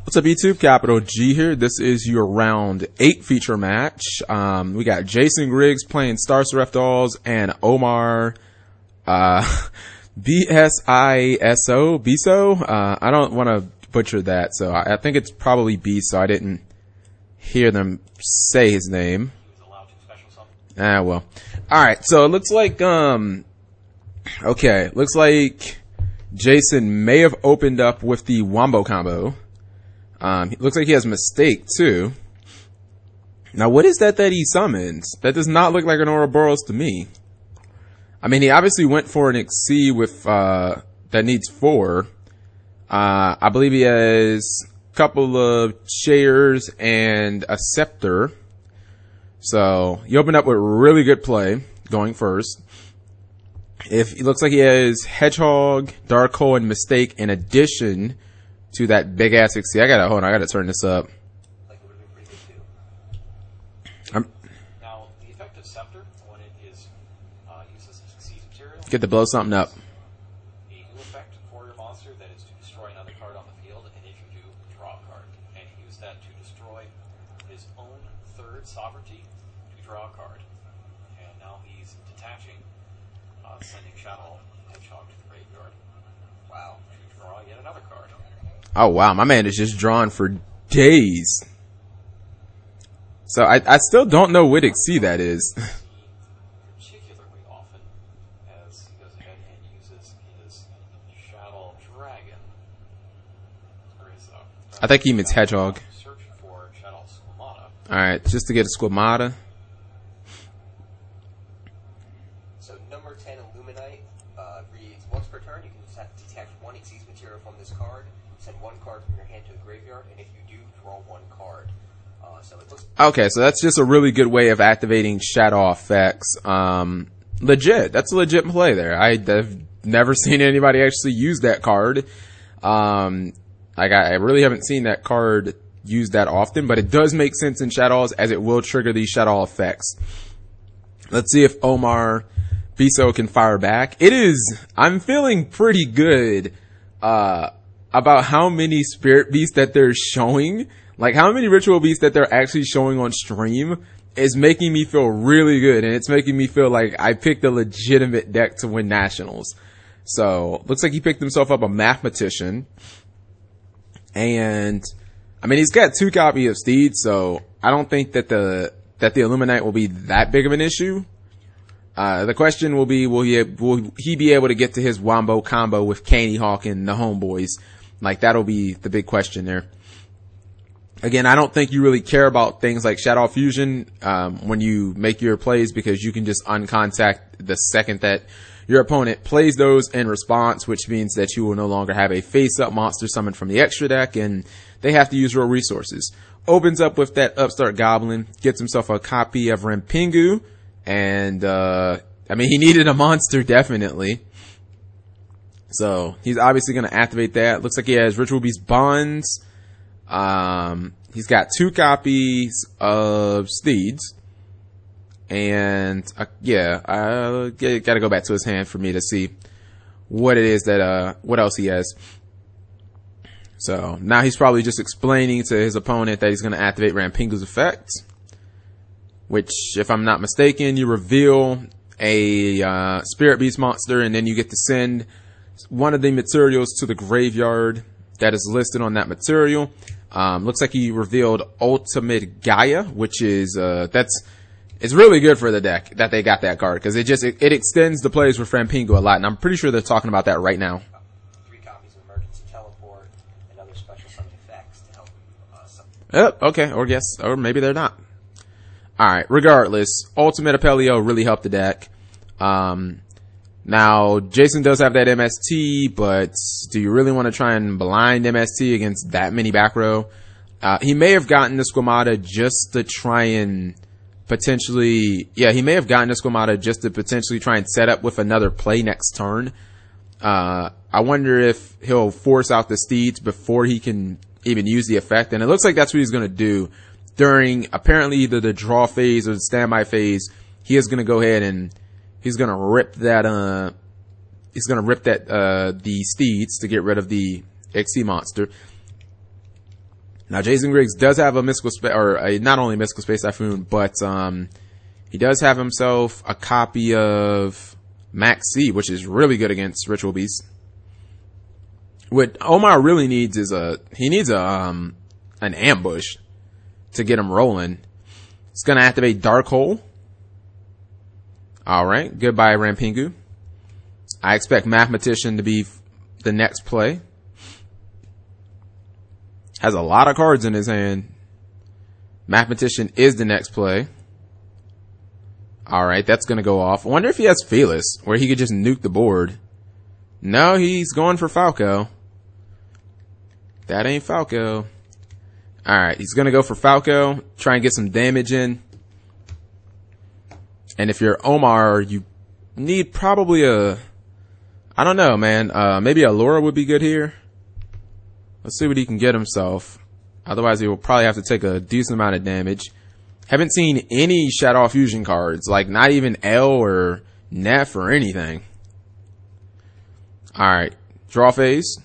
What's up, YouTube? Capital G here. This is your round 8 feature match. We got Jason Griggs playing Shaddolls and Omar BSISO. I don't want to butcher that, so I think it's probably B, so I didn't hear them say his name. Ah, well. Alright, so it looks like, okay, looks like Jason may have opened up with the Wombo combo. Looks like he has Mistake too. Now, what is that he summons? That does not look like an Ouroboros to me. I mean, he obviously went for an XC with, that needs 4. I believe he has a couple of chairs and a scepter. So, he opened up with really good play, going first. It looks like he has Hedgehog, Dark Hole, and Mistake in addition to that big ass XC. Hold on, I gotta turn this up. Like it would have been pretty good too. Now, the effect of Scepter, when it is used as XC material, Get to blow something up. a new effect for your monster that is to destroy another card on the field, and if you do, draw a card. And he used that to destroy his own third sovereignty to draw a card. And now he's detaching, sending Shadow Hedgehog to the graveyard. Wow, to draw yet another card. Oh wow, my man is just drawing for days. So I still don't know what XC that is. Particularly often, as he goes ahead and uses his Shadow Dragon. Or his, I think he means Hedgehog. Search for Shadow Squamata. Alright, just to get a Squamata. So number 10 Illuminite reads, once per turn you can just have to detach one Xyz material from this card, send one card from your hand to the graveyard, and if you do, draw one card. So it looks Okay, so that's just a really good way of activating shadow effects. Legit. That's a legit play there. I've never seen anybody actually use that card. I really haven't seen that card used that often, but it does make sense in Shaddolls as it will trigger these shadow effects. Let's see if Omar Biso can fire back. I'm feeling pretty good, about how many spirit beasts that they're showing. Like, how many ritual beasts that they're actually showing on stream is making me feel really good. And it's making me feel like I picked a legitimate deck to win nationals. So, looks like he picked himself up a Mathematician. And, I mean, he's got 2 copies of Steed, so I don't think that the Illuminite will be that big of an issue. The question will be, will he be able to get to his Wombo combo with Candy Hawk and the homeboys? Like, that'll be the big question there. Again, I don't think you really care about things like Shadow Fusion, when you make your plays, because you can just uncontact the second that your opponent plays those in response, which means that you will no longer have a face-up monster summoned from the extra deck, and they have to use real resources. Opens up with that Upstart Goblin, gets himself a copy of Rampingu, and, I mean, he needed a monster, definitely. So, he's obviously going to activate that. Looks like he has Ritual Beast Bonds. He's got 2 copies of Steeds. And, gotta go back to his hand for me to see what it is that, what else he has. So, now he's probably just explaining to his opponent that he's going to activate Rampingu's effect. Which, if I'm not mistaken, you reveal a, Spirit Beast monster, and then you get to send one of the materials to the graveyard that is listed on that material. Looks like he revealed Ultimate Gaia, which is, it's really good for the deck that they got that card, because it extends the plays with Rampingu a lot, and I'm pretty sure they're talking about that right now. 3 copies of Emergency Teleport and other special summon effects to help Yep, okay, or maybe they're not. Alright, regardless, Ultimate Apelio really helped the deck. Now, Jason does have that MST, but do you really want to try and blind MST against that many back row? He may have gotten the Squamata just to try and potentially, he may have gotten the Squamata just to potentially try and set up with another play next turn. I wonder if he'll force out the Steeds before he can even use the effect, and it looks like that's what he's going to do during apparently either the draw phase or the standby phase. He is going to go ahead and he's going to rip that, the Steeds to get rid of the XC monster. Now, Jason Griggs does have a mystical space, or not only mystical space typhoon, but he does have himself a copy of Max C, which is really good against Ritual Beast. What Omar really needs is an ambush to get him rolling. It's gonna activate Dark Hole. All right, goodbye Rampingu. I expect Mathematician to be the next play. Has a lot of cards in his hand. Mathematician is the next play. Alright, that's gonna go off. I wonder if he has Fearless, where he could just nuke the board. No, he's going for Falco. That ain't Falco. Alright, he's gonna go for Falco. Try and get some damage in. And if you're Omar, you need probably I don't know, man. Maybe a Laura would be good here. Let's see what he can get himself. Otherwise, he will probably have to take a decent amount of damage. Haven't seen any Shadow Fusion cards. Like, not even L or Neff or anything. Alright. Draw phase.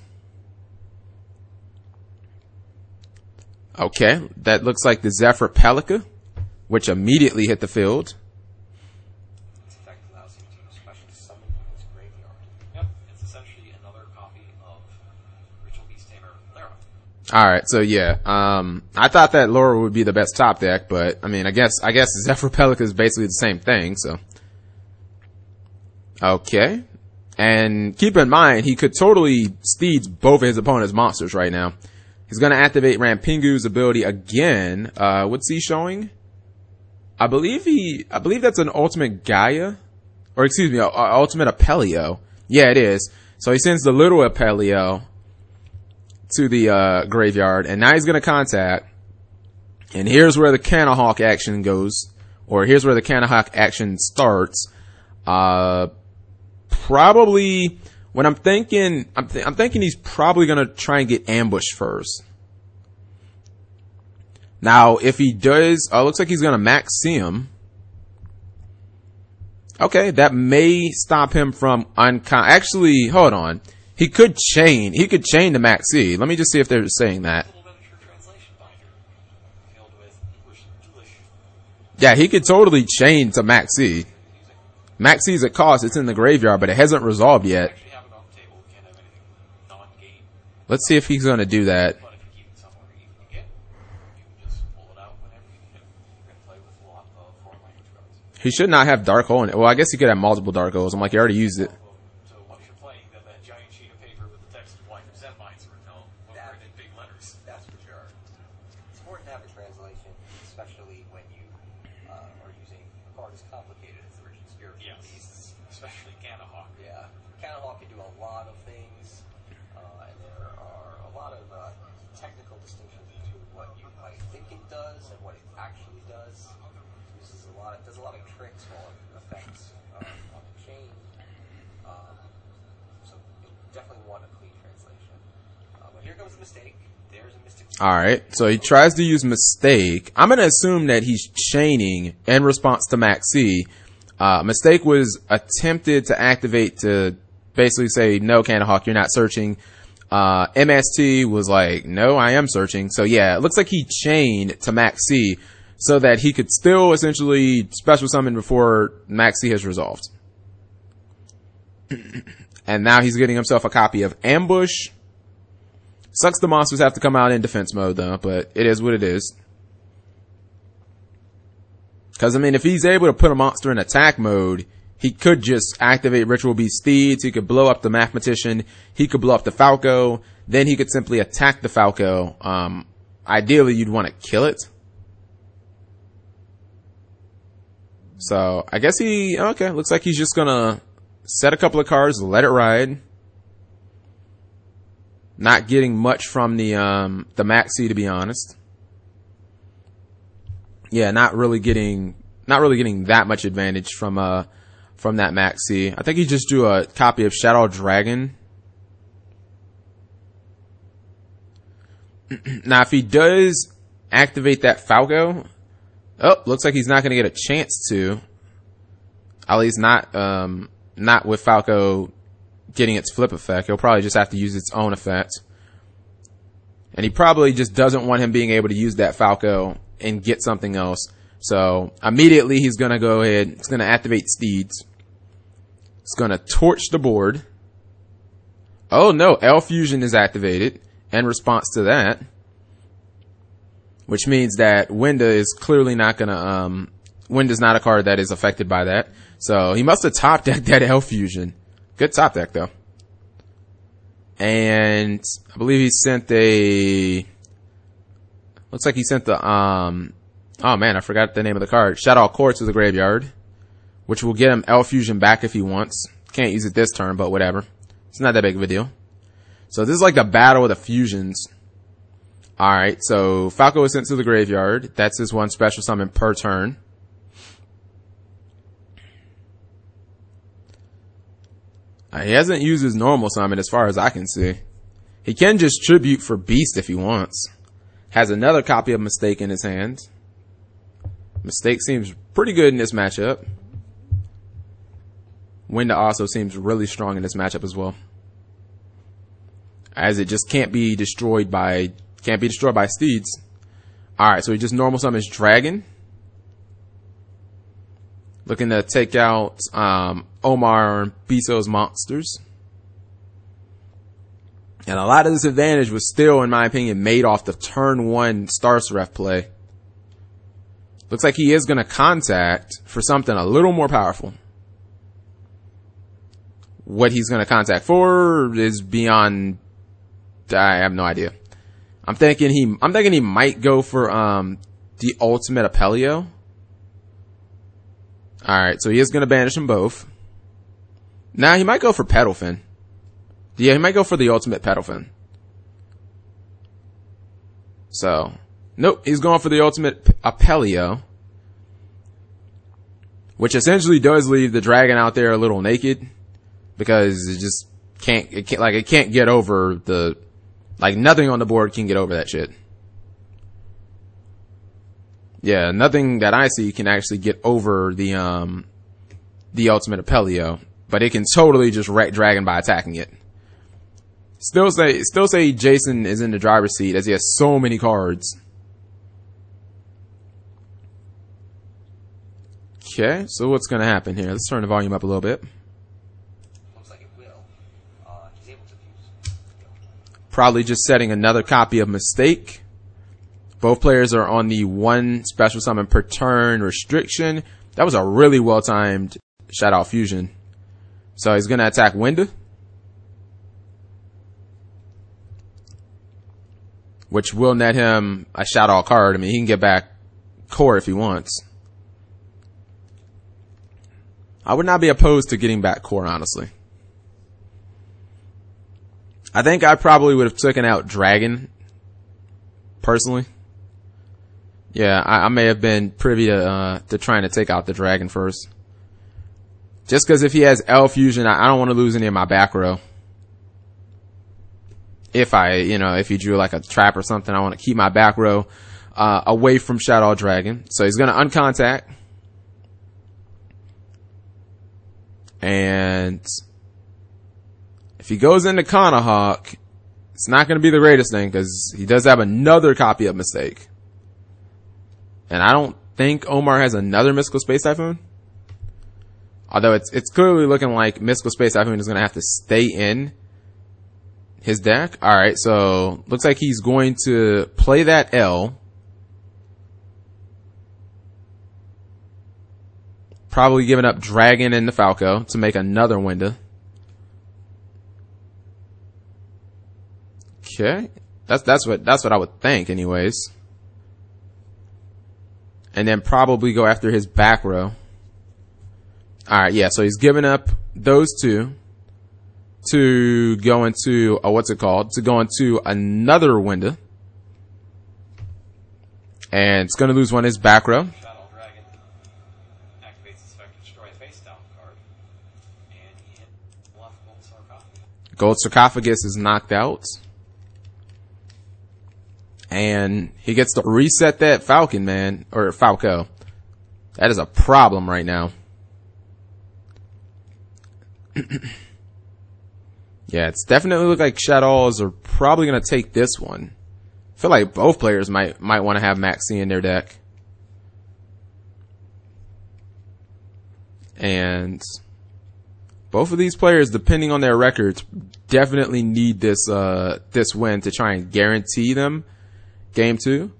Okay. That looks like the Zephyr Pelika, which immediately hit the field. This effect allows him to special summon his graveyard. Yep, it's essentially another copy of Ritual Beast Tamer Lara. Alright, so yeah, I thought that Laura would be the best top deck, but I mean, I guess Zephyr Pelika is basically the same thing, so. Okay. And keep in mind, he could totally steeds both of his opponent's monsters right now. He's gonna activate Rampingu's ability again. What's he showing? I believe that's an Ultimate Gaia. Or excuse me, Ultimate Apelio. Yeah, it is. So he sends the little Apelio to the graveyard, and now he's gonna contact. And here's where the Canahawk action goes, or here's where the Canahawk action starts. Probably when I'm thinking he's probably gonna try and get ambushed first. Now, if he does, looks like he's gonna max him. Okay, that may stop him from actually, hold on. He could chain to Max C. Let me just see if they're saying that. Yeah, he could totally chain to Max C. Max C's at cost, it's in the graveyard, but it hasn't resolved yet. Let's see if he's gonna do that. He should not have Dark Hole in it. Well, I guess he could have multiple Dark Holes. I'm like, you already used it. So once you're playing, that giant sheet of paper with the text of why your Zen Mines are written out in big letters. That's for sure. It's important to have a translation, especially when you are using a card as complicated as the Rich and Spiritual Beasts. Especially Canahawk. Yeah. Canahawk can do a lot of things, and there are a lot of technical distinctions between what you might think it does and what it actually does. Does a lot of tricks on effects on the chain. So you definitely want a clean translation. But here comes the mistake. There's a mistake. Alright, so he tries to use Mistake. I'm gonna assume that he's chaining in response to Max C. Mistake was attempted to activate to basically say, no, Canahawk, you're not searching. MST was like, no, I am searching. So yeah, it looks like he chained to Max C, so that he could still essentially special summon before Max C has resolved. And now he's getting himself a copy of Ambush. Sucks the monsters have to come out in defense mode though, but it is what it is. Cause I mean, if he's able to put a monster in attack mode, he could just activate Ritual Beast Steeds, he could blow up the Mathematician, he could blow up the Falco, then he could simply attack the Falco. Ideally you'd want to kill it. So, I guess okay, looks like he's just gonna set a couple of cards, let it ride. Not getting much from the Max C, to be honest. Yeah, not really getting that much advantage from that Max C. I think he just drew a copy of Shadow Dragon. Now, if he does activate that Falco, looks like he's not going to get a chance to. At least not with Falco getting its flip effect. He'll probably just have to use its own effect. And he probably just doesn't want him being able to use that Falco and get something else. So immediately he's going to go ahead. He's going to activate Steeds. It's going to torch the board. Oh no, L Fusion is activated in response to that. Which means that Winda is clearly not going to, Winda's not a card that is affected by that. So he must have top decked that L Fusion. Good top deck though. And I believe he sent looks like he sent the, oh man, I forgot the name of the card. Shadow Core to the graveyard, which will get him L Fusion back if he wants. Can't use it this turn, but whatever. It's not that big of a deal. So this is like the battle of the fusions. Alright, so Falco is sent to the graveyard. That's his one special summon per turn. He hasn't used his normal summon as far as I can see. He can just tribute for Beast if he wants. Has another copy of Mistake in his hand. Mistake seems pretty good in this matchup. Winda also seems really strong in this matchup as well. As it just can't be destroyed by Steeds. Alright, so he just normal summons Dragon. Looking to take out Omar and Biso's monsters. And a lot of this advantage was still, in my opinion, made off the turn 1 Star Seraph play. Looks like he is going to contact for something a little more powerful. What he's going to contact for is beyond, I have no idea. I'm thinking he might go for the ultimate Apelio. Alright, so he is going to banish them both. Now he might go for Petalfin. Yeah, he might go for the ultimate Petalfin. So, nope, he's going for the ultimate Apelio. Which essentially does leave the dragon out there a little naked. Because it just it can't get over the, like nothing on the board can get over that shit. Yeah, nothing that I see can actually get over the ultimate Apelio, but it can totally just wreck Dragon by attacking it. Still say Jason is in the driver's seat as he has so many cards. Okay, so what's gonna happen here? Let's turn the volume up a little bit. Looks like it will. He's able to fuse. Probably just setting another copy of Mistake. Both players are on the 1 special summon per turn restriction. That was a really well-timed Shadow Fusion. So he's going to attack Winda. Which will net him a Shadow card. I mean, he can get back Core if he wants. I would not be opposed to getting back Core, honestly. I think I probably would have taken out Dragon, personally. Yeah, I may have been privy to trying to take out the Dragon first. Just because if he has L Fusion, I don't want to lose any of my back row. If he drew like a trap or something, I want to keep my back row away from Shadow Dragon. So he's going to uncontact. And if he goes into Kanahawk, it's not going to be the greatest thing because he does have another copy of Mistake. And I don't think Omar has another Mystical Space Typhoon. Although it's clearly looking like Mystical Space Typhoon is going to have to stay in his deck. Alright, so looks like he's going to play that L. Probably giving up Dragon and the Falco to make another Winda. Okay. That's what I would think anyways. And then probably go after his back row. Alright, yeah, so he's giving up those two to go into, to go into another Winda. And it's gonna lose one of his back row. Shadow Dragon activates its effect to destroy a face down card. And he hit left Gold Sarcophagus. Gold Sarcophagus is knocked out. And he gets to reset that Falcon, man. Or Falco. That is a problem right now. Yeah, it's definitely look like Shaddolls are probably going to take this one. feel like both players might want to have Maxi in their deck. And both of these players, depending on their records, definitely need this win to try and guarantee them game 2.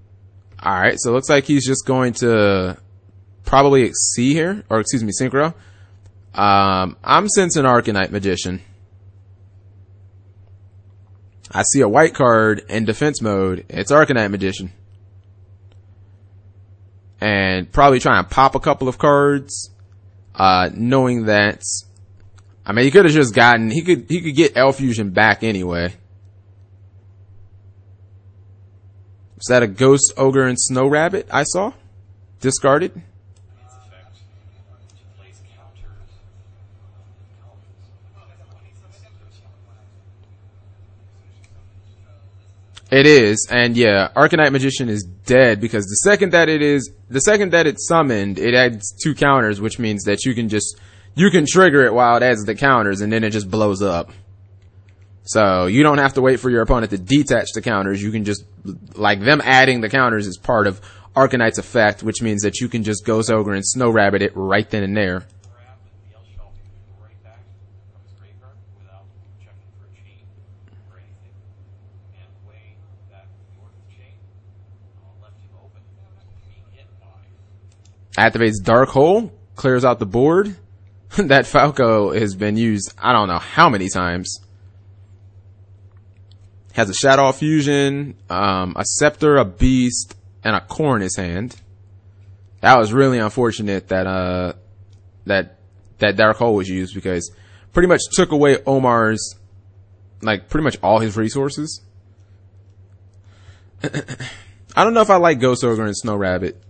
Alright, so it looks like he's just going to probably C here, or excuse me, Synchro. I'm sensing Arcanite Magician. I see a white card in defense mode. It's Arcanite Magician. And probably try and pop a couple of cards, knowing that, I mean, he could have just gotten, he could get L Fusion back anyway. Was that a Ghost, Ogre, and Snow Rabbit I saw? Discarded? Its effect to place counters. It is, and yeah, Arcanite Magician is dead because the second that it's summoned, it adds 2 counters, which means that you can trigger it while it adds the counters, and then it just blows up. So you don't have to wait for your opponent to detach the counters. You can just, like, them adding the counters is part of Arcanite's effect, which means that you can just Ghost Ogre and Snow Rabbit it right then and there. Grab the L shelf right back from his graveyard without checking for a chain or anything. And the way that your chain left him open to being hit by. Activates Dark Hole, clears out the board. That Falco has been used I don't know how many times. Has a Shadow Fusion, a Scepter, a Beast, and a Core in his hand. That was really unfortunate that that Dark Hole was used because pretty much took away Omar's, like, pretty much all his resources. I don't know if I like Ghost Ogre and Snow Rabbit,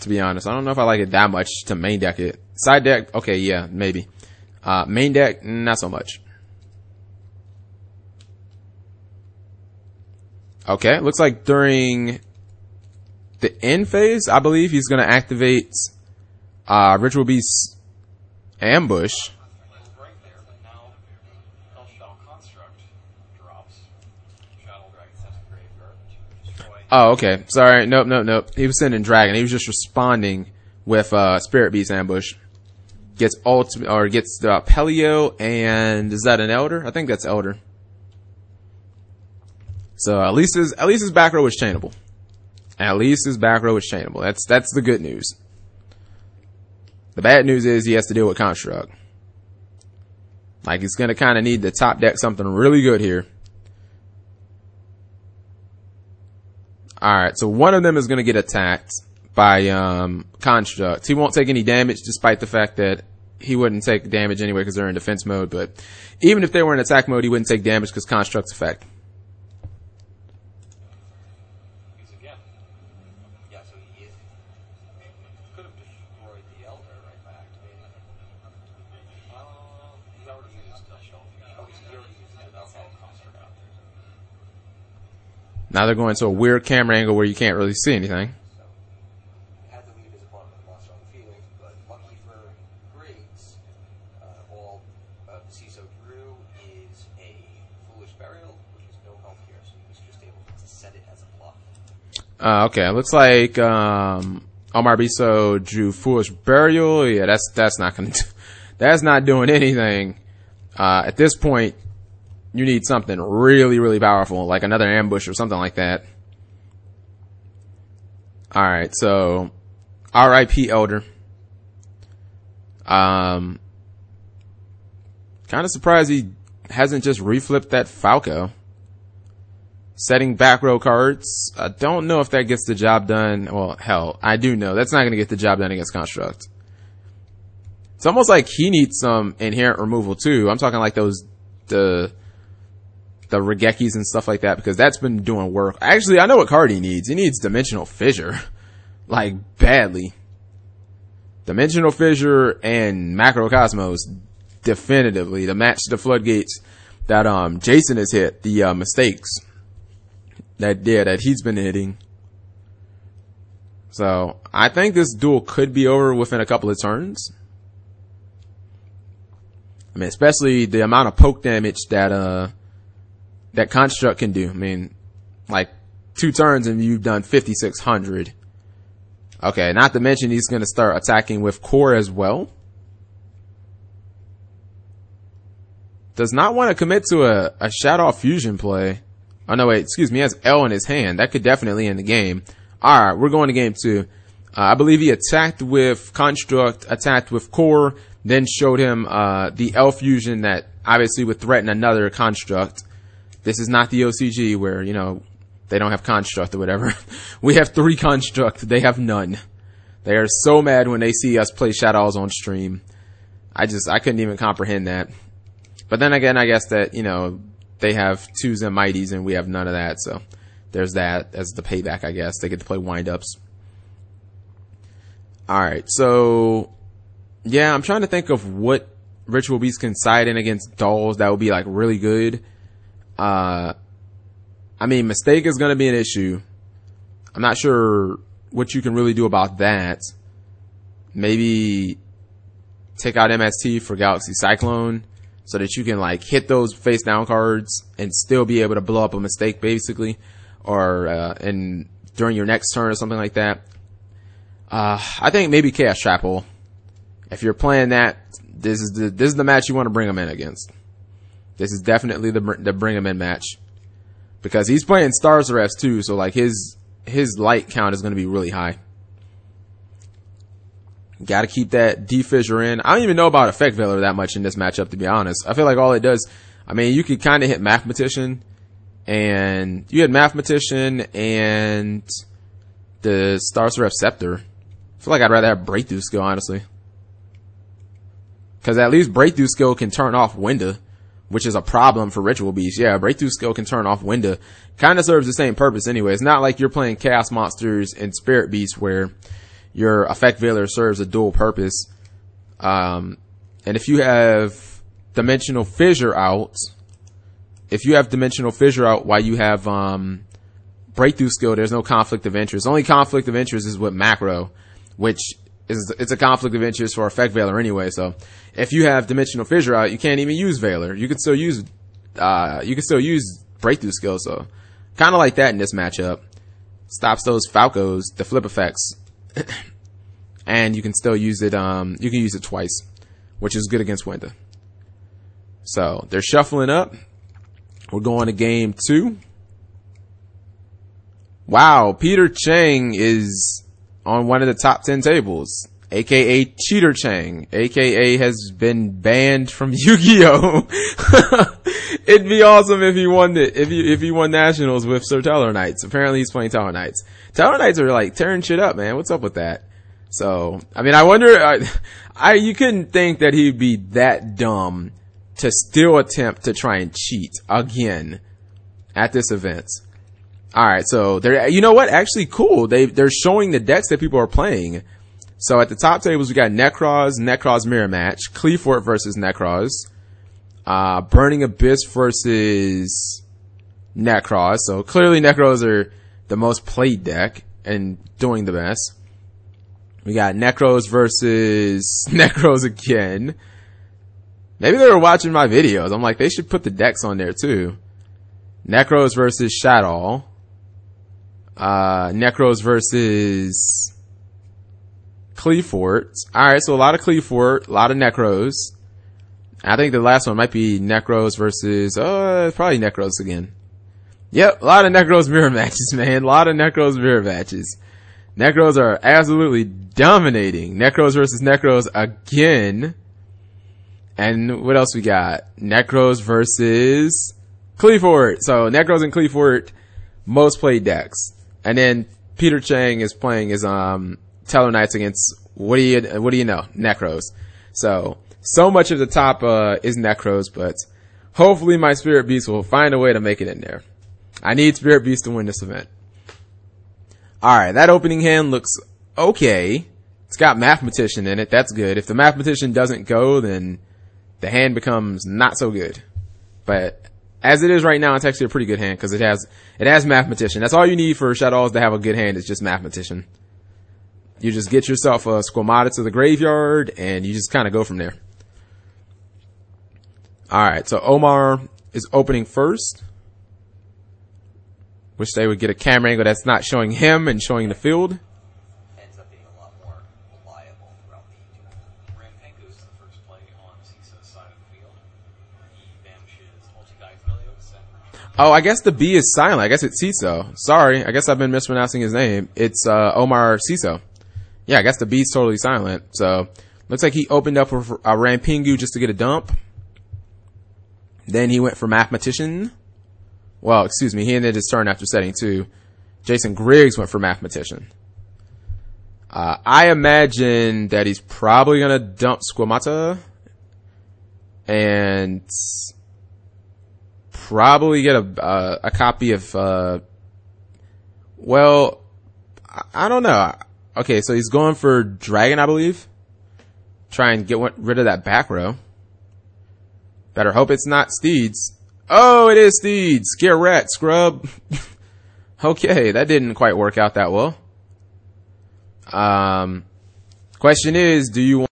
to be honest. I don't know if I like it that much to main deck it. Side deck, okay, yeah, maybe. Main deck, not so much. Okay, looks like during the end phase, I believe he's going to activate Ritual Beast's Ambush. Right there, but now Hellshell Construct drops. Shadow Dragon sets the graveyard to destroy. Oh, okay. Sorry. Nope. He was sending Dragon. He was just responding with Spirit Beast Ambush. Gets gets Pelio, and is that an Elder? I think that's Elder. So at least his back row is chainable. At least his back row is chainable. That's the good news. The bad news is he has to deal with Construct. Like, he's gonna kind of need to top deck something really good here. Alright, so one of them is gonna get attacked by Construct. He won't take any damage despite the fact that he wouldn't take damage anyway because they're in defense mode, but even if they were in attack mode, he wouldn't take damage because Construct's effect. Again. Yeah, so he could have destroyed the Elder right back. He's already used the shelf. Oh, he's already used it. That's how it comes out there. Now they're going to a weird camera angle where you can't really see anything. Had to leave his opponent with monster on the field, but lucky for Griggs, all CISO drew is a Foolish Burial, which is no health here, so he was just able to set it as a bluff. Okay, looks like Omar Biso drew Foolish Burial. Yeah, that's not gonna that's not doing anything. At this point, you need something really, really powerful, like another ambush or something like that. Alright, so R.I.P. Elder. Kind of surprised he hasn't just reflipped that Falco. Setting back row cards. I don't know if that gets the job done. Well, hell, I do know. That's not going to get the job done against Construct. It's almost like he needs some inherent removal too. I'm talking like the Regekis and stuff like that, because that's been doing work. Actually, I know what card he needs. He needs Dimensional Fissure. Like, badly. Dimensional Fissure and Macrocosmos, definitively, to match the floodgates that Jason has hit, the mistakes that he's been hitting. So I think this duel could be over within a couple of turns. I mean, especially the amount of poke damage that Construct can do. I mean, like, 2 turns and you've done 5,600. Okay, not to mention he's going to start attacking with core as well. Does not want to commit to a Shadow fusion play. Oh no, wait, excuse me, he has L in his hand. That could definitely end the game. Alright, we're going to game 2. I believe he attacked with Construct, attacked with Core, then showed him the L fusion that obviously would threaten another Construct. This is not the OCG where, you know, they don't have Construct or whatever. We have 3 Construct, they have none. They are so mad when they see us play Shaddolls on stream. I couldn't even comprehend that. But then again, I guess that, you know, they have 2s and Mighties and we have none of that, so there's that as the payback, I guess. They get to play wind-ups. Alright, so yeah, I'm trying to think of what Ritual Beast can side in against Dolls that would be like really good. I mean, Mistake is gonna be an issue. I'm not sure what you can really do about that. Maybe take out MST for Galaxy Cyclone so that you can like hit those face down cards and still be able to blow up a Mistake basically, or and during your next turn or something like that. I think maybe Chaos Chapel. If you're playing that, this is the match you want to bring him in against. This is definitely the bring him in match, because he's playing Stars Refs too, so like his light count is going to be really high. Got to keep that D-Fissure in. I don't even know about Effect Veiler that much in this matchup, to be honest. I feel like all it does, I mean, you could kind of hit Mathematician, and you had Mathematician and the Stars Ref Scepter. I feel like I'd rather have Breakthrough Skill, honestly. Because at least Breakthrough Skill can turn off Winda, which is a problem for Ritual Beast. Yeah, Breakthrough Skill can turn off Winda. Kind of serves the same purpose anyway. It's not like you're playing Chaos Monsters and Spirit Beast where your Effect Veiler serves a dual purpose. And if you have Dimensional Fissure out, while you have Breakthrough Skill, there's no conflict of interest. Only conflict of interest is with Macro, which it's a conflict of interest for Effect Veiler anyway. So if you have Dimensional Fissure out, you can't even use Veiler. You can still use Breakthrough Skill. So kind of like that in this matchup. Stops those Falcos, the flip effects. And you can still use it, you can use it twice, which is good against Winda. So they're shuffling up. We're going to game 2. Wow, Peter Chang is on one of the top 10 tables, aka Cheater Chang, aka has been banned from Yu-Gi-Oh! It'd be awesome if he won it, if he won Nationals with Sir Teller Knights. Apparently he's playing Teller Knights. Teller Knights are like tearing shit up, man. What's up with that? So, I mean, I wonder, you couldn't think that he'd be that dumb to still attempt to try and cheat again at this event. Alright, so you know what? Actually, cool. They're showing the decks that people are playing. So at the top tables, we got Necros Mirror Match, Cleafort versus Necros, Burning Abyss versus Necros. So clearly Necros are the most played deck and doing the best. We got Necros versus Necros again. Maybe they were watching my videos. I'm like, they should put the decks on there too. Necros versus Shaddolls. Necros versus Cleafort. Alright, so a lot of Cleafort, a lot of Necros. I think the last one might be Necros versus, probably Necros again. Yep, a lot of Necros mirror matches, man. A lot of Necros mirror matches. Necros are absolutely dominating. Necros versus Necros again. And what else we got? Necros versus Cleafort. So Necros and Cleafort, most played decks. And then Peter Chang is playing his Teller Knights against what do you know? Necros. So much of the top is Necros, but hopefully my Spirit Beast will find a way to make it in there. I need Spirit Beast to win this event. Alright, that opening hand looks okay. It's got Mathematician in it. That's good. If the Mathematician doesn't go, then the hand becomes not so good. But as it is right now, it's actually a pretty good hand because it has Mathematician. That's all you need for Shaddolls to have a good hand, is just Mathematician. You just get yourself a Squamata to the graveyard and you just kind of go from there. Alright, so Omar is opening first. Wish they would get a camera angle that's not showing him and showing the field. Ends up being a lot more reliable throughout the game. Rampengu's the first play on CISO's side of the field. He banishes Multi-Dp-Ygo to center. Oh, I guess the B is silent. I guess it's Ciso. Sorry, I guess I've been mispronouncing his name. It's Omar Ciso. Yeah, I guess the B's totally silent. So, looks like he opened up with a Rampengu just to get a dump. Then he went for Mathematician. Well, excuse me, he ended his turn after setting 2. Jason Griggs went for Mathematician. I imagine that he's probably going to dump Squamata and probably get a copy of, well, I don't know. Okay, so he's going for Dragon, I believe. Try and get rid of that back row. Better hope it's not Steeds. Oh, it is Steeds. Get wrecked, scrub. Okay, that didn't quite work out that well. Question is, do you want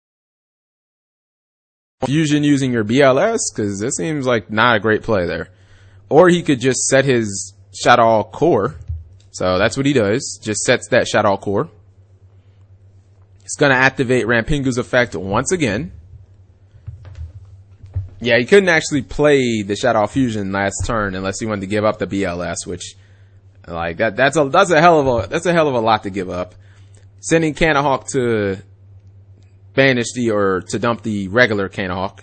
fusion using your BLS? Because this seems like not a great play there. Or he could just set his Shaddolls core. So that's what he does. Just sets that Shaddolls core. It's going to activate Rampengu's effect once again. Yeah, he couldn't actually play the Shaddolls Fusion last turn unless he wanted to give up the BLS, which, like, that's a hell of a lot to give up. Sending Canahawk to banish to dump the regular Canahawk.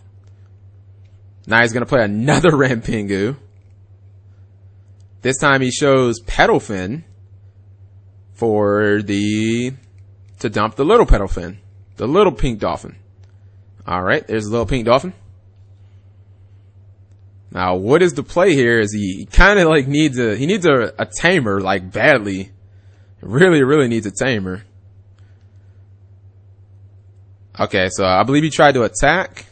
Now he's gonna play another Rampengu. This time he shows Pedalfin to dump the little Pedalfin, the little pink dolphin. All right, there's a little pink dolphin. Now, what is the play here is he kind of like needs a tamer, like badly. Really, really needs a tamer. Okay, so I believe he tried to attack.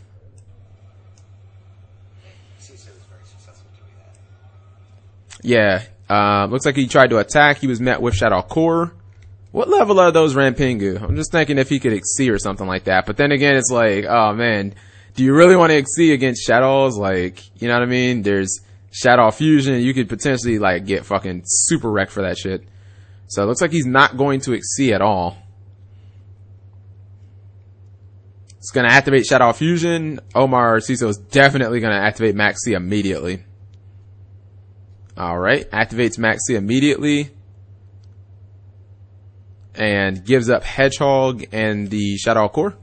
CISO was very successful doing that. Yeah, looks like he tried to attack. He was met with Shaddolls Core. What level are those Rampengu? I'm just thinking if he could exceed or something like that. But then again, it's like, oh man, do you really want to exceed against Shaddolls? Like, you know what I mean? There's Shaddolls Fusion. You could potentially like get fucking super wrecked for that shit. So it looks like he's not going to exceed at all. It's going to activate Shaddolls Fusion. Omar Ciso is definitely going to activate Max C immediately. Alright, activates Max C immediately. And gives up Hedgehog and the Shaddolls Core.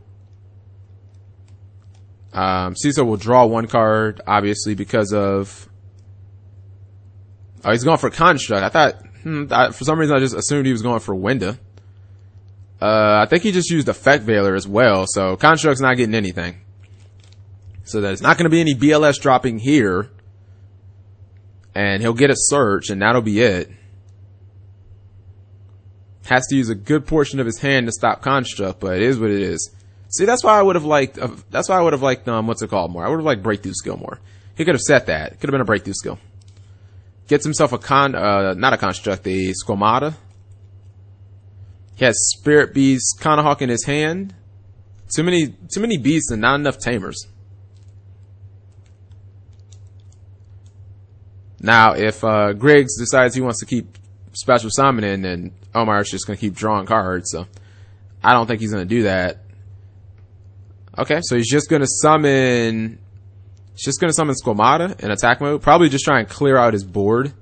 Ciso will draw one card, obviously, because of... Oh, he's going for Construct. I thought... for some reason, I just assumed he was going for Winda. I think he just used Effect Veiler as well, so Construct's not getting anything. So there's not going to be any BLS dropping here. And he'll get a search, and that'll be it. Has to use a good portion of his hand to stop Construct, but it is what it is. See, that's why I would have liked, what's it called more? I would have liked Breakthrough Skill more. He could have set that. It could have been a Breakthrough Skill. Gets himself not a Construct, a Squamata. He has Spirit Beast, Canahawk in his hand. Too many beasts and not enough tamers. Now, if Griggs decides he wants to keep special summoning, then Omar's just going to keep drawing cards. So I don't think he's going to do that. Okay, so he's just going to summon... Squamata in attack mode. Probably just try and clear out his board.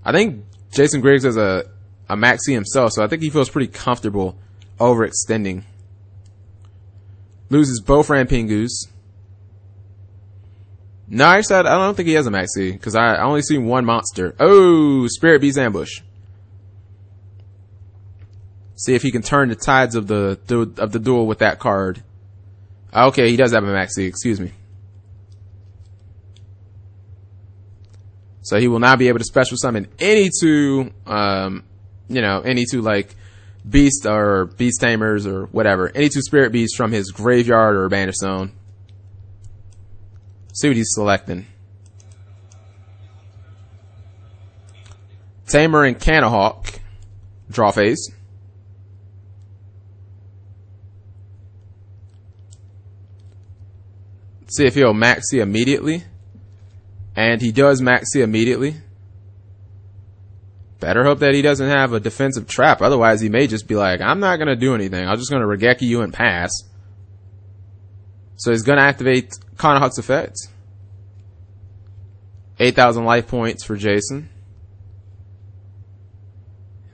I think Jason Griggs has a Maxi himself, so I think he feels pretty comfortable overextending. Loses both Rampengus. No, actually, I don't think he has a Maxi, because I only see one monster. Oh, Spirit Beast Ambush. See if he can turn the tides of the duel with that card. Okay, he does have a Maxi, excuse me. So he will now be able to special summon any two, like beast or beast tamers or whatever. Any two spirit beasts from his graveyard or banish zone. See what he's selecting. Tamer and Canahawk. Draw phase. See if he'll maxi immediately. And he does maxi immediately. Better hope that he doesn't have a defensive trap. Otherwise, he may just be like, I'm not going to do anything. I'm just going to Regeki you and pass. So he's going to activate Kanahawk's effect. 8,000 life points for Jason.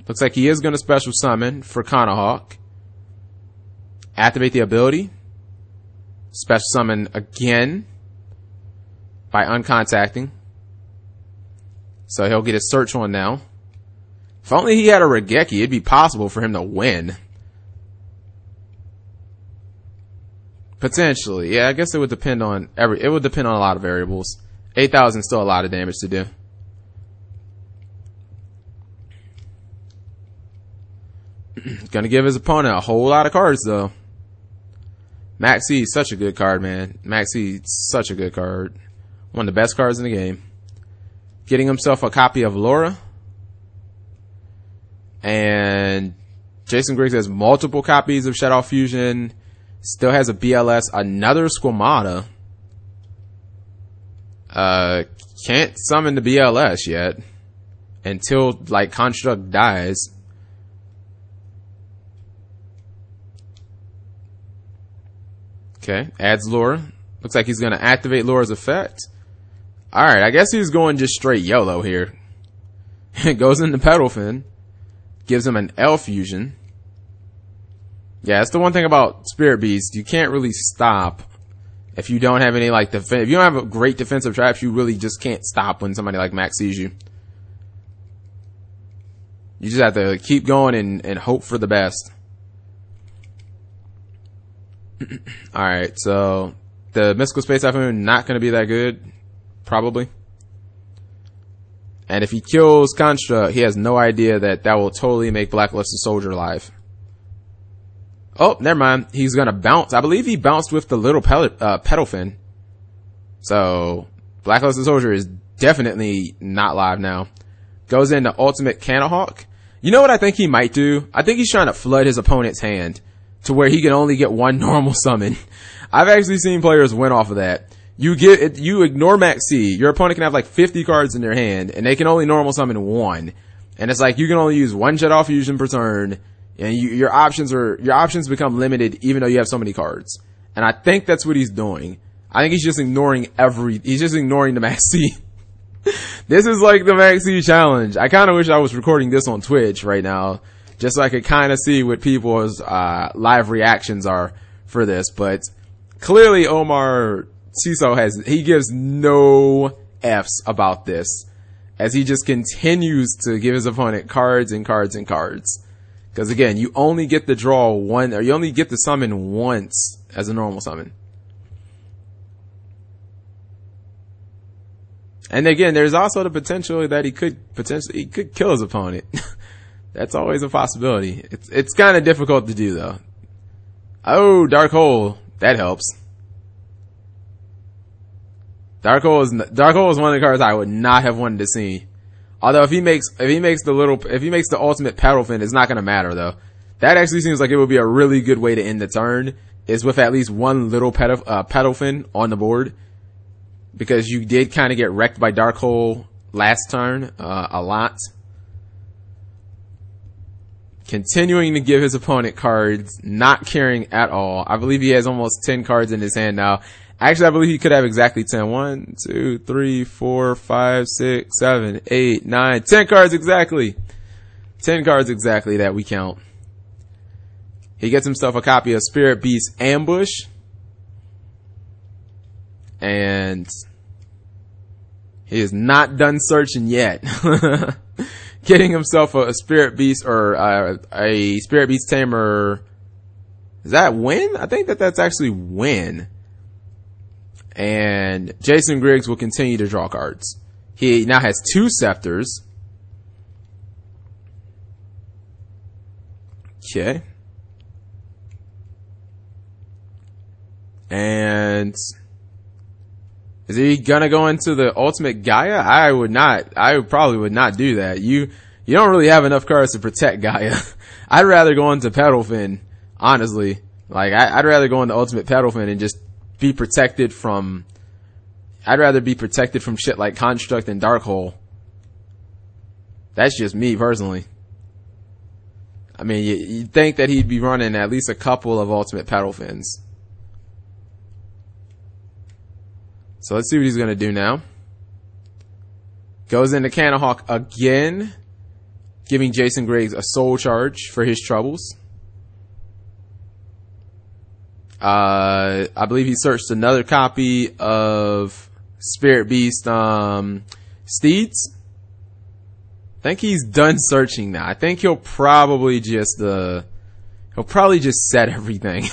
Looks like he is going to special summon for Kanahawk. Activate the ability. Special summon again by uncontacting. So he'll get his search on now. If only he had a Regeki, it'd be possible for him to win. Potentially. Yeah, I guess it would depend on a lot of variables. 8,000 is still a lot of damage to do. Gonna give his opponent a whole lot of cards though. Maxi is such a good card, man. Maxi is such a good card. One of the best cards in the game. Getting himself a copy of Laura. And Jason Griggs has multiple copies of Shadow Fusion. Still has a BLS, another Squamata. Can't summon the BLS yet. Until, like, Construct dies. Okay, adds Laura. Looks like he's gonna activate Laura's effect. Alright, I guess he's going just straight YOLO here. Goes into Pedalfin. Gives him an L fusion. Yeah, that's the one thing about Spirit Beast. You can't really stop if you don't have any, like, if you don't have a great defensive traps, you really just can't stop when somebody like Max sees you. You just have to keep going and hope for the best. Alright, so the Mystical Space Typhoon not going to be that good. Probably. And if he kills Construct, he has no idea that will totally make Blackluster Soldier alive. Oh, never mind. He's gonna bounce. I believe he bounced with the little Pedalfin. So, Blackluster Soldier is definitely not live now. Goes into Ultimate Kanahawk. You know what I think he might do? I think he's trying to flood his opponent's hand to where he can only get one normal summon. I've actually seen players win off of that. You ignore Max C. Your opponent can have like 50 cards in their hand, and they can only normal summon one. And it's like you can only use one Shadow Fusion per turn, and your options become limited even though you have so many cards. And I think that's what he's doing. I think he's just ignoring the Max C. This is like the Max C challenge. I kind of wish I was recording this on Twitch right now, just so I could kind of see what people's live reactions are for this. But clearly, Omar Ciso he gives no F's about this, as he just continues to give his opponent cards and cards and cards. Because again, you only get to draw one, or you only get to summon once as a normal summon. And again, there's also the potential that he could kill his opponent. That's always a possibility. It's kind of difficult to do though. Oh, Dark Hole, that helps. Dark Hole is one of the cards I would not have wanted to see. Although if he makes the ultimate Pedalfin, it's not gonna matter though. That actually seems like it would be a really good way to end the turn, is with at least one little Pedalfin on the board. Because you did kind of get wrecked by Dark Hole last turn, a lot. Continuing to give his opponent cards, not caring at all. I believe he has almost 10 cards in his hand now. Actually, I believe he could have exactly 10. 1, 2, 3, 4, 5, 6, 7, 8, 9, 10 cards exactly. 10 cards exactly that we count. He gets himself a copy of Spirit Beast Ambush. And he is not done searching yet. Getting himself a Spirit Beast, or a Spirit Beast Tamer. Is that win? I think that's actually win. And Jason Griggs will continue to draw cards. He now has 2 Scepters. Okay. And is he gonna go into the Ultimate Gaia? I probably would not do that. You don't really have enough cards to protect Gaia. I'd rather go into Pedalfin, honestly. Like, I'd rather go into Ultimate Pedalfin and just be protected from, I'd rather be protected from shit like Construct and Dark Hole. That's just me personally. I mean, you'd think that he'd be running at least a couple of ultimate pedal fins. So let's see what he's going to do now. Goes into Cannahawk again, giving Jason Griggs a soul charge for his troubles. I believe he searched another copy of Spirit Beast Steeds. I think he's done searching now. I think he'll probably just set everything.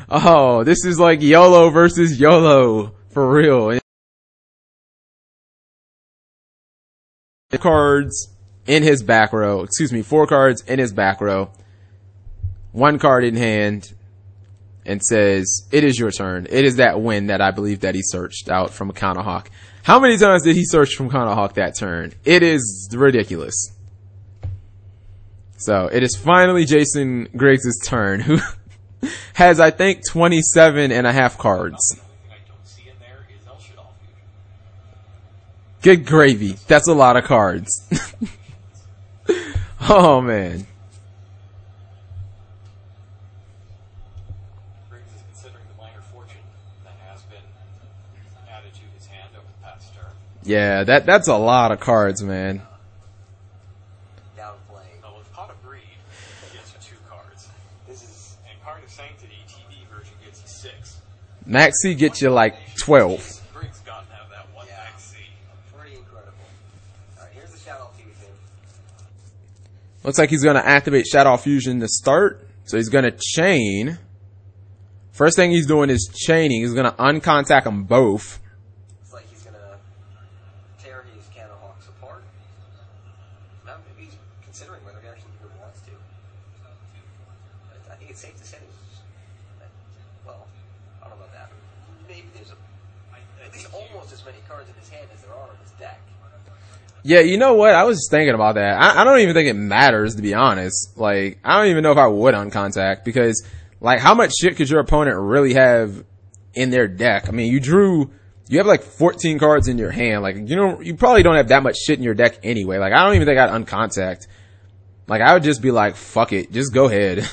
Oh, this is like YOLO versus YOLO for real. Cards in his back row. 4 cards in his back row. 1 card in hand, and says, "It is your turn." It is that win that I believe that he searched out from Cannahawk. How many times did he search from Cannahawk that turn? It is ridiculous. So it is finally Jason Griggs' turn, who has, I think, 27.5 cards. The only thing I don't see in there is Shaddolls Fusion. Good gravy. That's a lot of cards. Oh, man. Griggs is considering the minor fortune that has been added to his hand over the past term. Yeah, that's a lot of cards, man. Downplaying. Now, with Pot of Greed, he gets you 2 cards. And Card of Sanctity, TV version, gets you 6. Maxi gets you like 12. Griggs got to have that one Maxi. Pretty incredible. Alright, here's the Shadow Fusion. Looks like he's going to activate Shadow Fusion to start. So he's going to chain. First thing he's doing is chaining. He's going to uncontact them both. It's like he's gonna tear his Cannahawks apart. Now maybe he's considering whether he actually even wants to. I think it's safe to say well, I don't know about that. Maybe there's at least almost as many cards in his hand as there are in his deck. Yeah, you know what? I was just thinking about that. I don't even think it matters, to be honest. Like, I don't even know if I would uncontact, because, like, how much shit could your opponent really have in their deck? I mean, you have like 14 cards in your hand. Like, you probably don't have that much shit in your deck anyway. Like, I don't even think I'd uncontact. Like, I would just be like, fuck it. Just go ahead.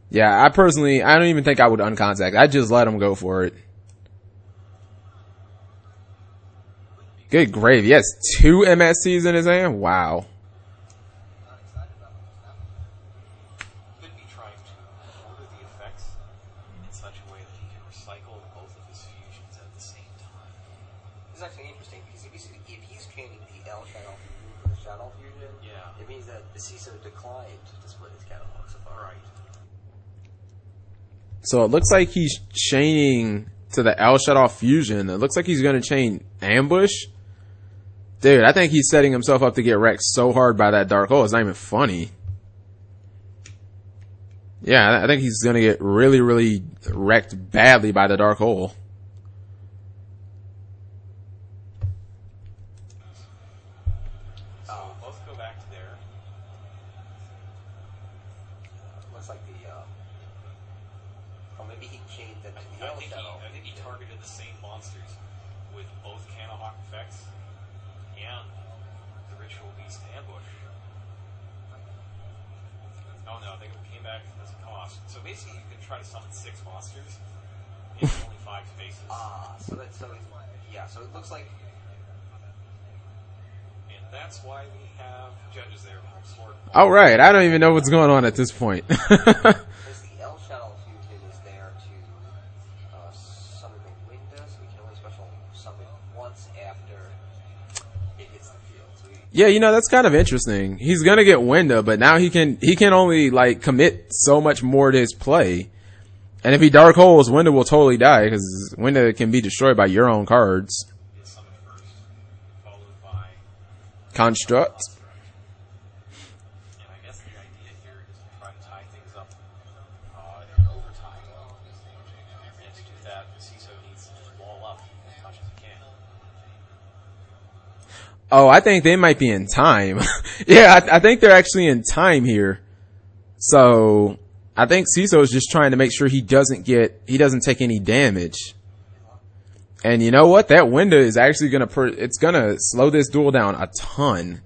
Yeah, I don't even think I would uncontact. I'd just let him go for it. Good gravy. He has 2 MSCs in his hand? Wow. Could be trying to order the effects in such a way that he can recycle both of his fusions at the same time. This is actually interesting because if he's chaining the L Shadow Fusion for the Shadow Fusion, Yeah. it means that the CISO declined to split his Cannahawks apart. Right. So it looks like he's chaining to the El Shaddolls Fusion. It looks like he's going to chain Ambush. Dude, I think he's setting himself up to get wrecked so hard by that Dark Hole. It's not even funny. Yeah, I think he's going to get really, really wrecked badly by the Dark Hole. So both go back to there. Looks like maybe he chained them to the I L think Shadow. he targeted the same monsters with both Cannahawk effects and the Ritual Beast Ambush. Oh no, they came back as a cost. So basically you can try to summon 6 monsters in only 5 spaces. So it looks like. And that's why we have judges there to help sort. All right, I don't even know what's going on at this point. Because the L Shadow Fusion is there to summon the window, so we can only special summon once after it hits the field. So Yeah, that's kind of interesting. He's gonna get Winda, but now he can only like commit so much more to his play. And if he Dark Holes, Winda will totally die, because Winda can be destroyed by your own cards. Is summoned first, followed by. Construct. And I guess the idea here is to try to tie things up in overtime. And to do that, the CISO needs to wall up as much as he can. Oh, I think they might be in time. Yeah, I think they're actually in time here. So I think CISO is just trying to make sure he doesn't take any damage. And you know what? That window is actually gonna it's gonna slow this duel down a ton.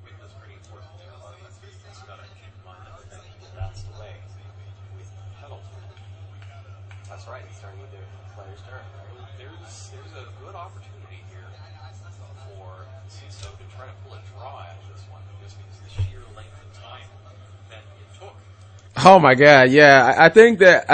Window's pretty important there, but it's gotta keep in mind that the will bounce away with pedals. That's right. It's starting with the player's turn. There's a good opportunity here for CISO to try to pull a draw out of this one, just because of the sheer length of time that it took. Oh my god, yeah. I think that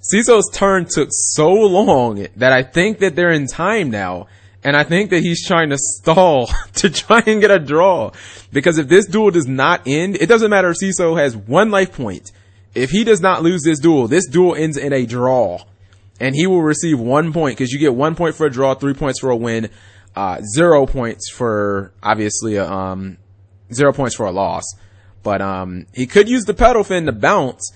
Ciso's turn took so long that I think that they're in time now. And I think that he's trying to stall to try and get a draw. Because if this duel does not end, it doesn't matter if Ciso has 1 life point. If he does not lose this duel ends in a draw. And he will receive 1 point, because you get 1 point for a draw, 3 points for a win, 0 points for, obviously, 0 points for a loss. But he could use the pedal fin to bounce,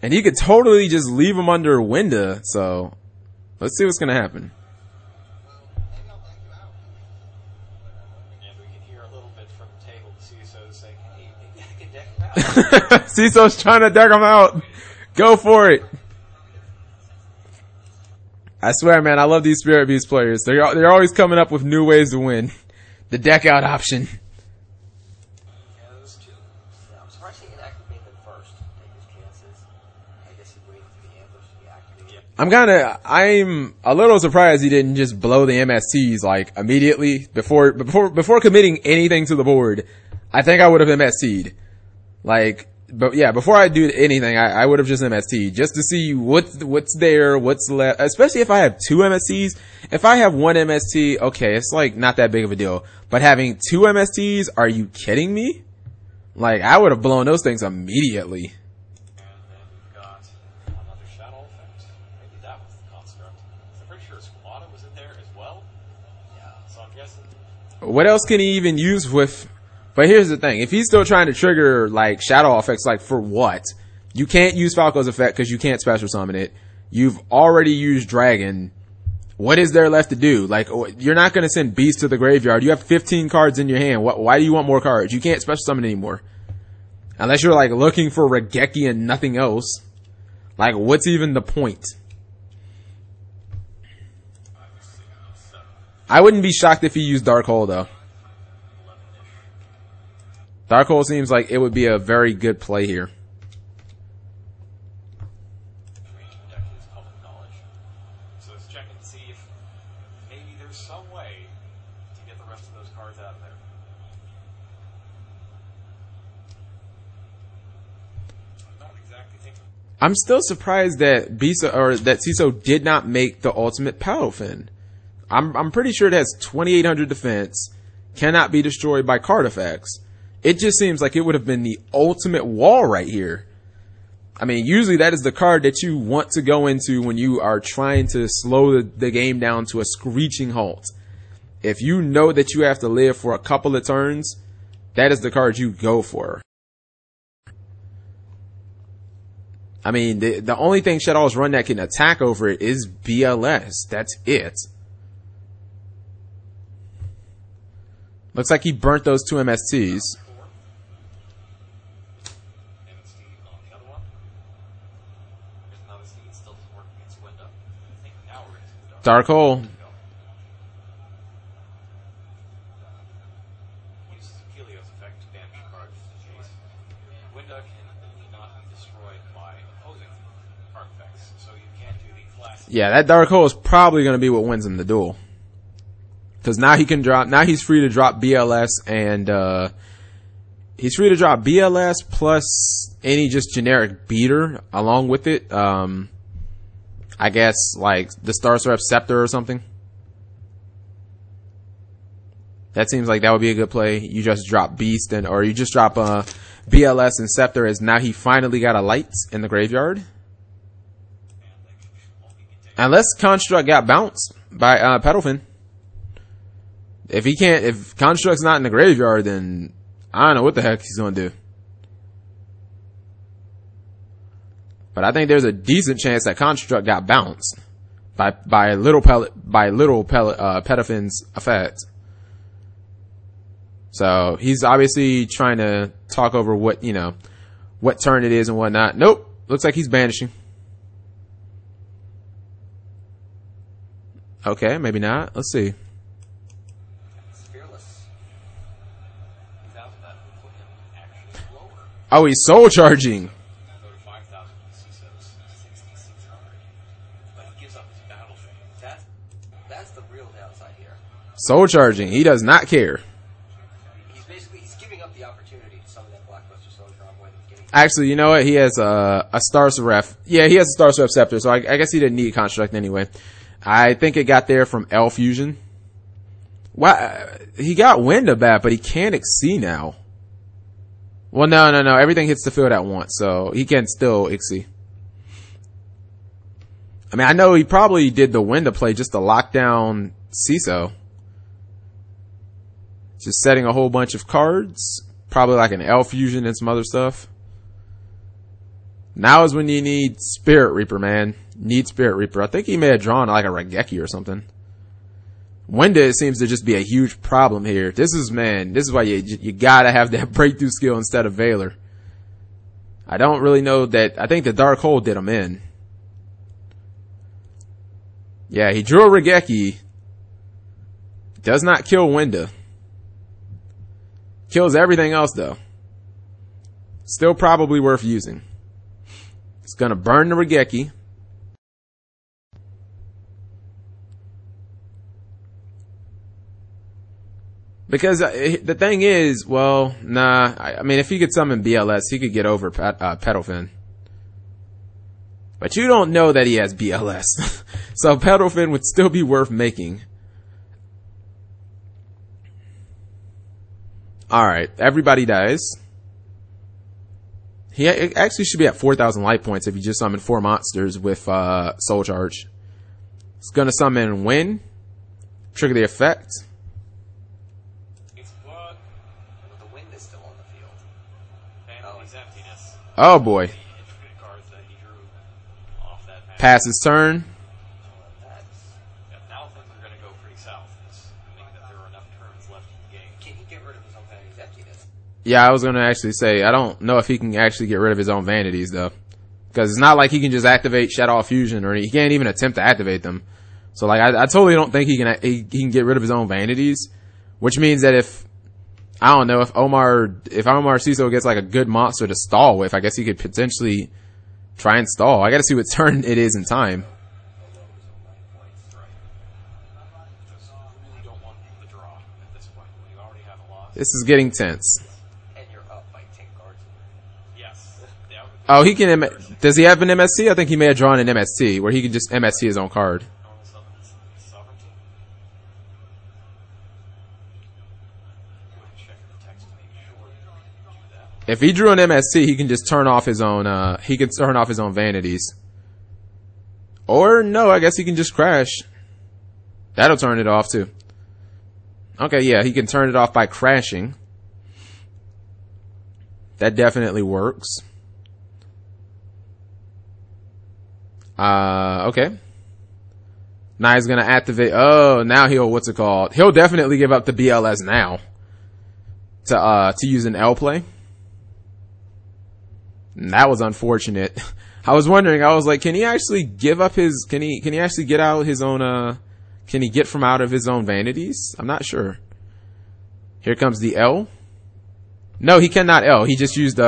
and he could totally just leave him under a window. So let's see what's gonna happen. And we can hear a little bit from the table, CISO saying, hey, maybe I can deck him out. Ciso's trying to deck him out. Go for it. I swear, man, I love these Spirit Beast players. They're always coming up with new ways to win. The deck out option. Yeah, those two. Yeah, I'm surprised he didn't activate them first. Take his chances. I guess he waited for the ambush to be activated. I'm a little surprised he didn't just blow the MSTs like immediately before committing anything to the board. I think I would have MST'd. But yeah, before I do anything, I would have just MST'd just to see what's there, what's left. Especially if I have 2 MSTs. If I have 1 MST, okay, it's like not that big of a deal. But having 2 MSTs, are you kidding me? Like, I would have blown those things immediately. And then we've got another Shadow effect. Maybe that was the construct. I'm pretty sure Squatta was in there as well. Yeah, so I'm guessing. What else can he even use with? But here's the thing. If he's still trying to trigger, like, shadow effects, like, for what? You can't use Falco's effect because you can't special summon it. You've already used Dragon. What is there left to do? Like, you're not going to send Beast to the graveyard. You have 15 cards in your hand. Why do you want more cards? You can't special summon anymore. Unless you're, like, looking for Regeki and nothing else. Like, what's even the point? I wouldn't be shocked if he used Dark Hole, though. Dark Hole seems like it would be a very good play here. Deck is public knowledge. So let's check and see if maybe there's some way to get the rest of those cards out of there. I'm not exactly thinking. I'm still surprised that Ciso did not make the ultimate Paddle Fin. I'm pretty sure it has 2800 defense, cannot be destroyed by card effects. It just seems like it would have been the ultimate wall right here. I mean, usually that is the card that you want to go into when you are trying to slow the game down to a screeching halt. If you know that you have to live for a couple of turns, that is the card you go for. I mean, the only thing Shaddolls run that can attack over it is BLS. That's it. Looks like he burnt those 2 MSTs. Dark Hole. Uses Helios effect to banish cards. Window can only not be destroyed by opposing artifacts, so you can't do the classic. Yeah, that Dark Hole is probably going to be what wins him the duel. Because now he can drop, now he's free to drop BLS and, he's free to drop BLS plus any just generic beater along with it. I guess like the Star Seraph Scepter or something. That seems like that would be a good play. You just drop Beast or you just drop BLS and Scepter as now he finally got a light in the graveyard. Unless Construct got bounced by Pedalfin. If Construct's not in the graveyard, then I don't know what the heck he's gonna do. But I think there's a decent chance that Construct got bounced by little Pedofin's effect. So he's obviously trying to talk over what turn it is and whatnot. Nope. Looks like he's banishing. Okay, maybe not. Let's see. It's fearless. 2,000, that would put him actually lower. Oh, he's soul charging. Go to 5,000 CISOs, 6,600. But he gives up his battle trade. That's the real downside here. Soul charging. He does not care. He's giving up the opportunity to summon that Blockbuster Soldier on when he's getting. Actually, you know what? He has a Star Seraph. Yeah, he has a Star Seraph Scepter, so I guess he didn't need Construct anyway. I think it got there from L Fusion. Wow, he got Windabat, but he can't Exceed now. Well, no. Everything hits the field at once, so he can still Exceed. I mean, I know he probably did the Winda play just to lock down CISO. Just setting a whole bunch of cards. Probably like an L Fusion and some other stuff. Now is when you need Spirit Reaper, man. Need Spirit Reaper. I think he may have drawn like a Regeki or something. Winda, it seems to just be a huge problem here. This is why you gotta have that breakthrough skill instead of Veiler. I don't really know that. I think the Dark Hole did him in. Yeah, he drew a Regeki. Does not kill Winda. Kills everything else though. Still probably worth using. It's gonna burn the Regeki. Because the thing is, well, nah. I mean, if he could summon BLS, he could get over Pedalfin. But you don't know that he has BLS. So Pedalfin would still be worth making. Alright, everybody dies. He actually should be at 4,000 light points if he just summoned 4 monsters with Soul Charge. It's gonna summon Wind. Trigger the effect. It's blood. But the Wind is still on the field. And his emptiness. Oh boy. The intricate cards that he drew off that path. Pass his turn. Yeah, now things are going to go pretty south, assuming that there are enough turns left in the game. Can he get rid of his own vanity's emptiness? Yeah, I was gonna actually say, I don't know if he can actually get rid of his own vanities though. Because it's not like he can just activate Shadow Fusion, or he can't even attempt to activate them. So like, I totally don't think he can get rid of his own vanities. Which means that if Omar Ciso gets like a good monster to stall with, I guess he could potentially try and stall. I gotta see what turn it is in time. Really don't want the draw at this point. You already have a loss. This is getting tense. And you're up by 10 cards. Yes. Yeah, Oh, he can, does he have an MST? I think he may have drawn an MST, where he can just MST his own card. normal summons sovereignty. Go ahead and check the text to make sure that you can do that. If he drew an MST, he can just turn off his own, he can turn off his own vanities. Or, no, I guess he can just crash. That'll turn it off, too. Okay, yeah, he can turn it off by crashing. That definitely works. Okay. Now he's gonna activate, oh, now he'll definitely give up the BLS now. To use an L play. And that was unfortunate. I was wondering, I was like, can he actually give up his, can he actually get out his own, can he get from out of his own vanities? I'm not sure. Here comes the L. No, he cannot L. He just used,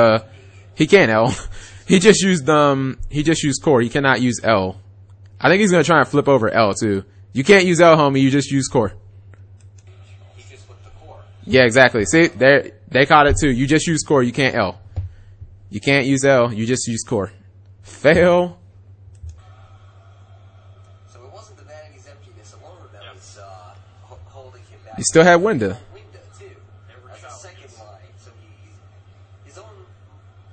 he can't L. He just used core. He cannot use L. I think he's gonna try and flip over L too. You can't use L, homie. You just use core. He just flipped the core. Yeah, exactly. See, they caught it too. You just use core. You can't L. You can't use L. You just use core. Fail. So it wasn't the vanity's emptiness alone that was holding him back. You still have Winda. Winda too. As a second line, so his own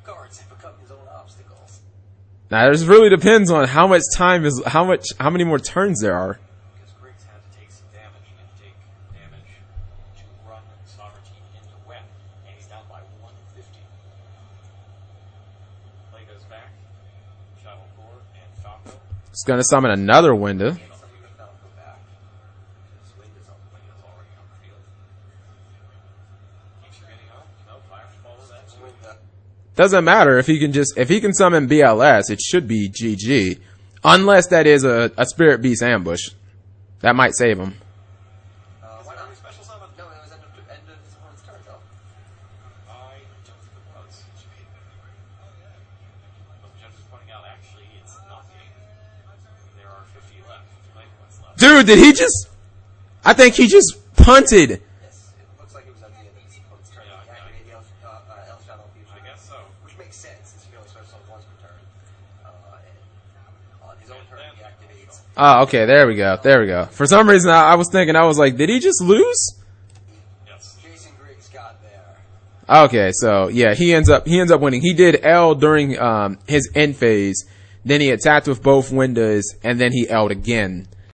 cards have become his own obstacles. Now, this really depends on how much time is, how many more turns there are. Because Griggs had to take some damage and take damage to run sovereignty into Web, and he's down by 150. Play goes back. Shadow Core and Falco. It's gonna summon another Winda. Can't summon the Falco back. Because Winda's already on the field. Keeps you getting up. No, fire follow that. Winda. Doesn't matter if he can summon BLS, it should be GG. Unless that is a Spirit Beast ambush. That might save him. Why not? Special summon? No, it was end of his opponent's turn, though. I don't think it was. But the judge is pointing out, actually, it's not the game. There are 50 left, 50 life points left. Dude, did he just... I think he just punted. Yes, it looks like it was at the end of his opponent's turn. Yeah, He activated the El Shadow Fusion. I guess so. Which makes sense, since he only special summons once per turn. And on his own turn, he activates. Oh, okay, there we go. There we go. For some reason, I was thinking, I was like, did he just lose? Yes. Jason Griggs got there. Okay, so yeah, he ends up winning. He did L during his end phase, then he attacked with both windows, and then he L'd again.